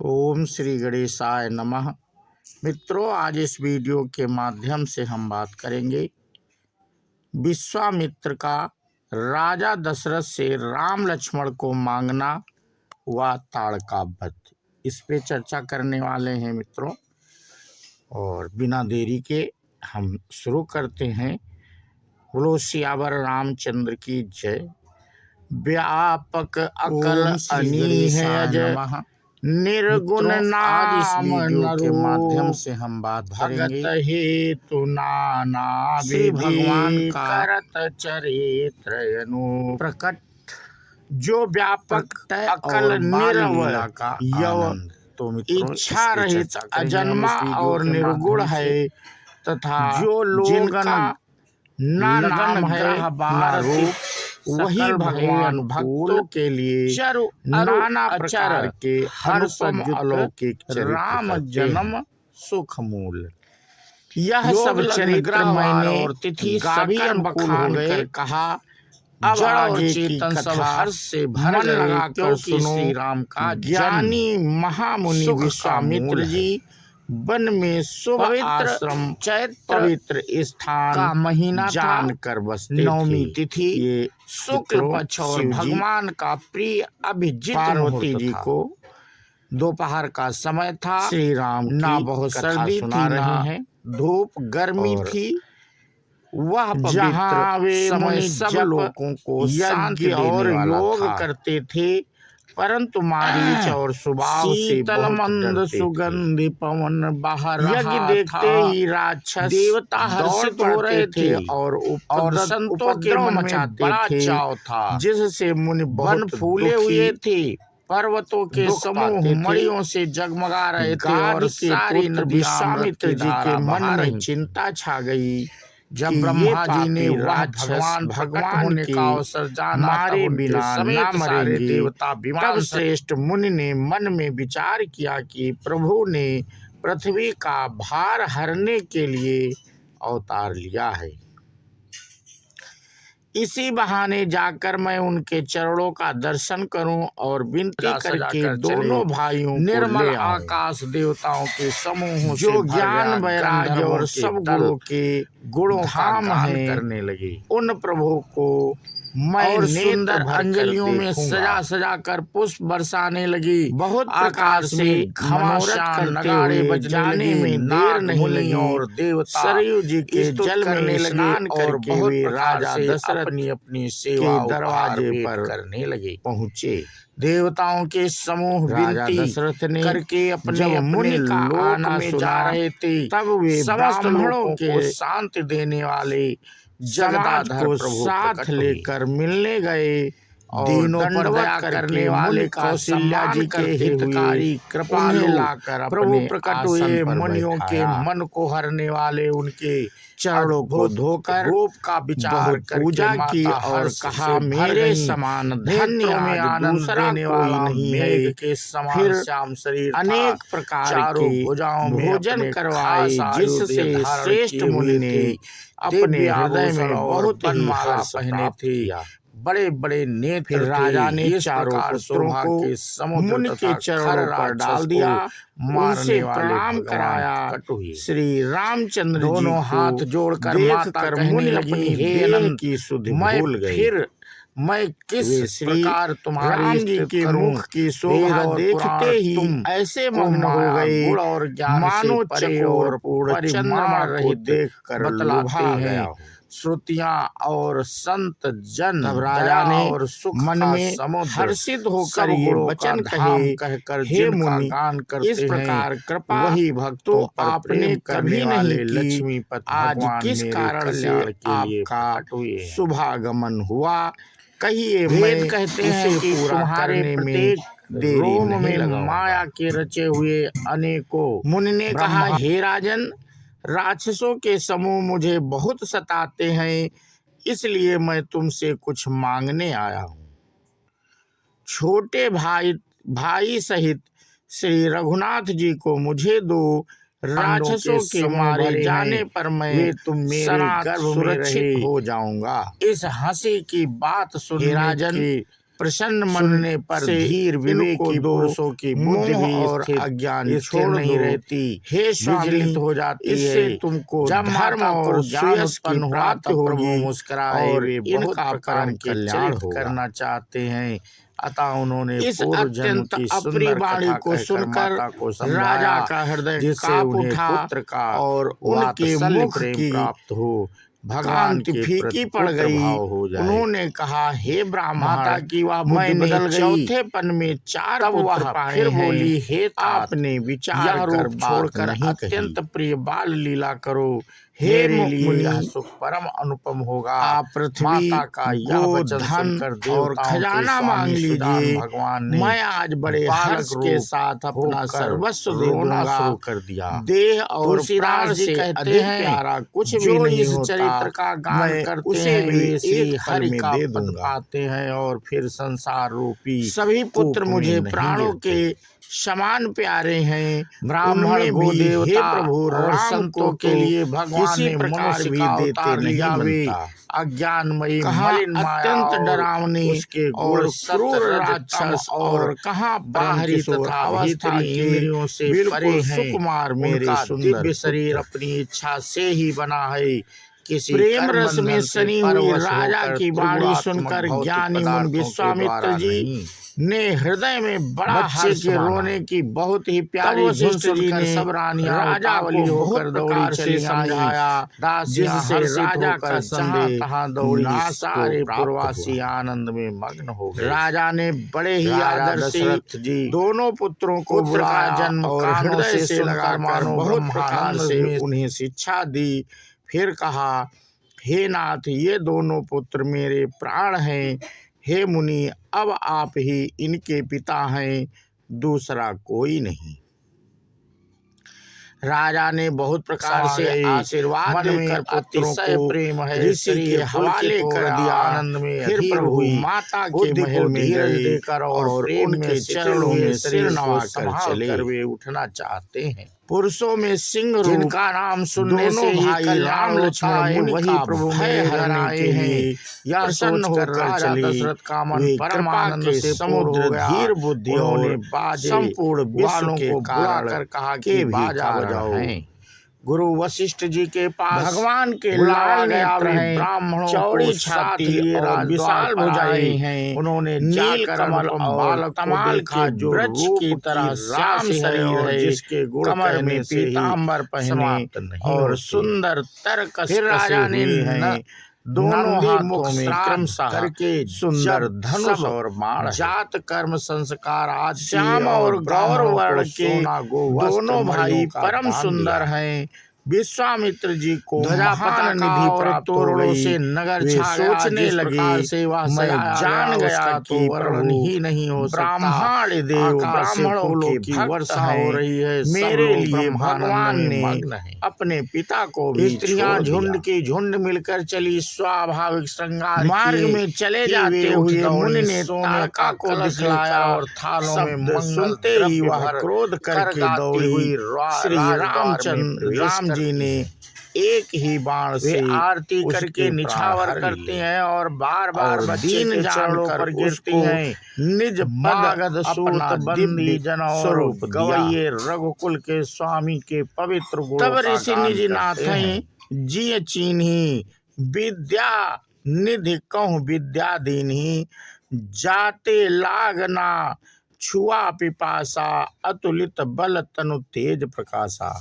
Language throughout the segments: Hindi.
ओम श्री गणेशाय नमः। मित्रों, आज इस वीडियो के माध्यम से हम बात करेंगे विश्वामित्र का राजा दशरथ से राम लक्ष्मण को मांगना हुआ ताड़का वध। इस पे चर्चा करने वाले हैं मित्रों, और बिना देरी के हम शुरू करते हैं। बोलो सियावर रामचंद्र की जय। व्यापक अकल अनीह अजय निर्गुण नाम इस वीडियो के माध्यम से हम बात करेंगे हेतु नाना श्री भगवान का करत चरित्र प्रकट जो व्यापक अकल निरवय का यव तो इच्छा रहित अजन्मा और निर्गुण है, तथा जो लोग ना नाम है ना रूप, वही भगवान भक्तों के लिए नाना प्रकार के अनुपम अलौकिक राम जन्म सुख मूल। यह सब चरित्र मैंने और तिथि सभी अनुकूल हो गए। कहा अब आगे चेतन सब हर्ष से भर लगा कर सुनो। श्री राम का ज्ञानी महामुनि विश्वामित्र जी वन में शुभ आश्रम चैत्र पवित्र स्थान का महीना जानकर बसते नवमी तिथि ये शुक्ल पक्ष और भगवान का प्रिय अभिजीत पार्वती जी को दोपहर का समय था। श्री राम ना बहुत सर्दी थी ना धूप गर्मी थी। वह जहाँ वे समय सब लोगों को यज्ञ और योग करते थे, परंतु मारीच और सुभाव से मंद सुगंधि पवन बाहर यज्ञ देखते ही राक्षस देवता हर्षित हो रहे थे और संतों के मन में बड़ा चाव था, जिससे मुनि वन फूले हुए थे। पर्वतों के समूह मणियों से जगमगा रहे थे और सारी विश्वामित्र जी के मन में चिंता छा गई। जब ब्रह्मा जी ने भगवान का अवसर जाना, मारे बिना न मरेंगे देवता, तब श्रेष्ठ मुनि ने मन में विचार किया कि प्रभु ने पृथ्वी का भार हरने के लिए अवतार लिया है। इसी बहाने जाकर मैं उनके चरणों का दर्शन करूं और विनती करके दोनों भाइयों निर्मल आकाश देवताओं के समूह जो ज्ञान वैराग्य और सब गुणों के गुणों धाम है करने लगे। उन प्रभु को मैं सुंदर अंजलियों में सजा सजा कर पुष्प बरसाने लगी। बहुत प्रकार से घमासान नगाड़े बजाने में देर नहीं लगी और देवता सरयू जी के जल में स्नान करके वे राजा दशरथ अपनी सेवा के दरवाजे पर करने लगे पहुँचे। देवताओं के समूह विनती दशरथ ने करके अपने मुनि का आना सुना रहे थे, तब वे ब्राह्मणों को शांति देने वाले जगदाध को साथ लेकर मिलने गए। दीनों पर दया करने वाले कौशल्या जी के हितकारी कृपा लाकर प्रभु प्रकट हुए। मुनियों के मन को हरने वाले उनके चरणों को धोकर रूप का विचार पूजा की और कहा, मेरे समान धन्य में आनंद देने वाला नहीं है। के समान श्याम शरीर अनेक प्रकार की भुजाओं में भोजन करवाए, जिससे श्रेष्ठ मुनि ने अपने हृदय में बहुत माला पहने थे। बड़े बड़े नेत्र राजा ने चारों पुत्रों को मुनि के चरणों पर डाल दिया, उनसे प्रणाम कराया। श्री रामचंद्र दोनों हाथ जोड़कर देख मुनि लगी, हे अनंत की सुधि भूल गए। फिर मैं किस प्रकार तुम्हारी जी के मुख की शोभा देखते ही तुम ऐसे मग्न हो गए और मानो चकोर पूर्ण चंद्रमा रही देख कर बतलाते हैं। श्रुतियां और संत जन राजा ने और मन में हर्षित होकर ये वचन कहकर हे मुनि गान करते इस प्रकार कृपा वही भक्तों आपने कभी नहीं लक्ष्मी पति आज किस कारण से आपका शुभागमन हुआ, कहिए। वेद कहते हैं कि तुम्हारे प्रत्येक रोम में माया के रचे हुए अनेकों। मुनि ने कहा, हे राजन, राक्षसों के समूह मुझे बहुत सताते हैं, इसलिए मैं तुमसे कुछ मांगने आया हूँ। छोटे भाई सहित श्री रघुनाथ जी को मुझे दो। राक्षसों के मारे जाने पर मैं तुम मेरे गर्भ सुरक्षित हो जाऊंगा। इस हंसी की बात सुन राजन प्रसन्न मनने पर धीर विवेकी पुरुषों की बुद्धि भी और अज्ञान छोड़ नहीं रहती। हे स्वामी हो जाती है। इससे तुमको जब धर्म और ज्ञान उत्पन्न प्राप्त होगी मुस्कुराए और इनका परम कल्याण करना चाहते हैं। अतः उन्होंने इस अत्यंत अप्रिय वाणी को सुनकर राजा का हृदय कांप उठा पुत्र का और उनके मुख की प्राप्त हो भगवान की फीकी पड़ गई। उन्होंने कहा, हे ब्राह्मण, माता की वह बुद्धि बदल गई। चौथे पन में 4 पुत्र पाए फिर बोली, हे आपने विचार कर छोड़कर अत्यंत प्रिय बाल लीला करो। हे मुनि, सुख परम अनुपम होगा। आप पृथ्वी का यह वचन सुनकर और खजाना मांग लीजिए। भगवान ने मैं आज बड़े हर्ष के साथ अपना सर्वस्व देना शुरू कर दिया। देह और प्राण से कहते हैं प्यारा कुछ भी नहीं होता। चरित्र का गान करते हैं वे हरि का पद पाते हैं और फिर संसार रूपी सभी पुत्र मुझे प्राणों के समान प्यारे हैं। ब्राह्मण गोदेवता प्रभु और संतों के लिए भगवान ने मनुष्य भी देते नहीं बनता। अज्ञानमयी मलिन अत्यंत डरावनी और क्रूर राक्षस और कहाँ बाहरी तथा अवस्था इंद्रियों से परे हैं। सुकुमार मेरे दिव्य शरीर अपनी इच्छा से ही बना है। किसी प्रेम रस में सनी हुई राजा की वाणी सुनकर ज्ञानी मुनि विश्वामित्र जी ने हृदय में बड़ा बच्चे के रोने की बहुत ही प्यारी वशिष्ठ जी ने सब रानियां राजा को बहुत प्रकार से समझाया। जिससे राजा का संदेह तहाँ दौड़ी सारे पुरवासी आनंद में मग्न हो गए। राजा ने बड़े ही आदर से दोनों पुत्रों को बुलाया जन्म और हृदय से लगा मानो बहुत प्रकार से उन्हें शिक्षा दी। फिर कहा, हे नाथ, ये दोनों पुत्र मेरे प्राण हैं। हे मुनि, अब आप ही इनके पिता हैं, दूसरा कोई नहीं। राजा ने बहुत प्रकार से आशीर्वाद देकर पुत्रों को प्रेम ऋषि के हवाले कर दिया। आनंद में फिर प्रभु माता के महल में देकर और उनके चरणों में सिर नवाकर चले। वे उठना चाहते हैं। पुरुषों में सिंह जिनका नाम सुनने से ही राम लक्ष्मण वही प्रभु भय हराए हैं। यह प्रसन्न होकर राजा दशरथ का मन परम आनंद से समुद्र धीर बुद्धियों ने बाजे संपूर्ण वालों को बुलाकर कहा कि बाजा बजाओ। गुरु वशिष्ठ जी के पास भगवान के लाल नेत्र हैं, ब्राह्मणों चौड़ी छाती और विशाल भुजाएं हैं। उन्होंने नील कमल और कमाल का जो वृक्ष की तरह श्याम शरीर है, जिसके कमर में पीतांबर पहने और सुंदर तरकस राजा ने दोनों हाथों में क्रमशः करके सुंदर धनुष और बाण जात कर्म संस्कार आज श्याम और गौर वर्ण के दोनों भाई परम सुंदर हैं। विश्वामित्र जी को महान निधि प्राप्त तोरणों से नगर सोचने लगे से मैं जान गया कि वर्णन ही नहीं हो सकता। ब्राह्मण देव ब्राह्मणों की वर्षा हो रही है। मेरे लिए भगवान ने अपने पिता को भी स्त्रियां झुंड की झुंड मिलकर चली। स्वाभाविक श्रृंगार मार्ग में चले जाते हुए मुनि ने तारका को दिखलाया और थालों में सुनते ही वह क्रोध करके दौड़ी हुई। श्री रामचंद्र राम जी ने एक ही बाण से आरती करके निछावर करते हैं और बार बार दीन चरणों पर गिरते हैं। निज बागद सूत बंदी जन स्वरूप गवैये रघुकुल के स्वामी के पवित्र गुण। तब ऋषि निज नाथें जिय चीन्ही विद्या निधि कहूँ विद्या दीन्ही। जाते लागना छुआ पिपासा अतुलित बल तनु तेज प्रकाशा।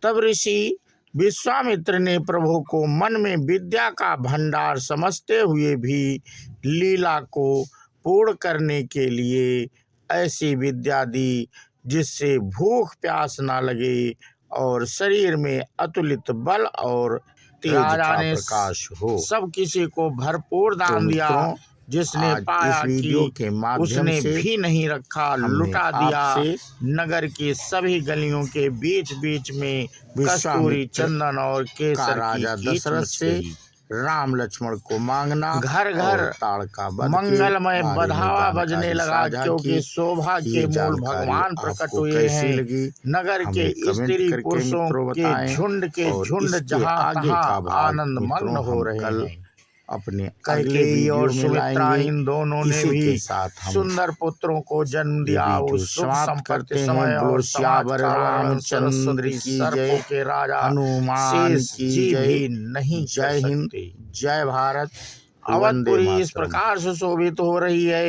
तब ऋषि विश्वामित्र ने प्रभु को मन में विद्या का भंडार समझते हुए भी लीला को पूर्ण करने के लिए ऐसी विद्या दी जिससे भूख प्यास न लगे और शरीर में अतुलित बल और तेज का प्रकाश हो। सब किसी को भरपूर दान दिया। जिसने पाया कि उसने भी नहीं रखा, लुटा दिया। नगर की सभी गलियों के बीच बीच में कस्तूरी चंदन और केसर राजा दशरथ से राम लक्ष्मण को मांगना। घर घर ताड़का मंगलमय बधावा बजने लगा, क्योंकि शोभा के मूल भगवान प्रकट हुए हैं। नगर के स्त्री पुरुषों के झुंड जहाँ तहाँ आनंद मग्न हो रहे हैं। अपने कैकेयी और सुमित्रा इन दोनों ने भी सुंदर पुत्रों को जन्म दिया। उस शुभ संपत्ति समय और सियावर रामचंद्र की जय के राजा हनुमान की जय भी नहीं। जय हिंद, जय भारत। अवधपुरी इस प्रकार सुशोभित हो रही है।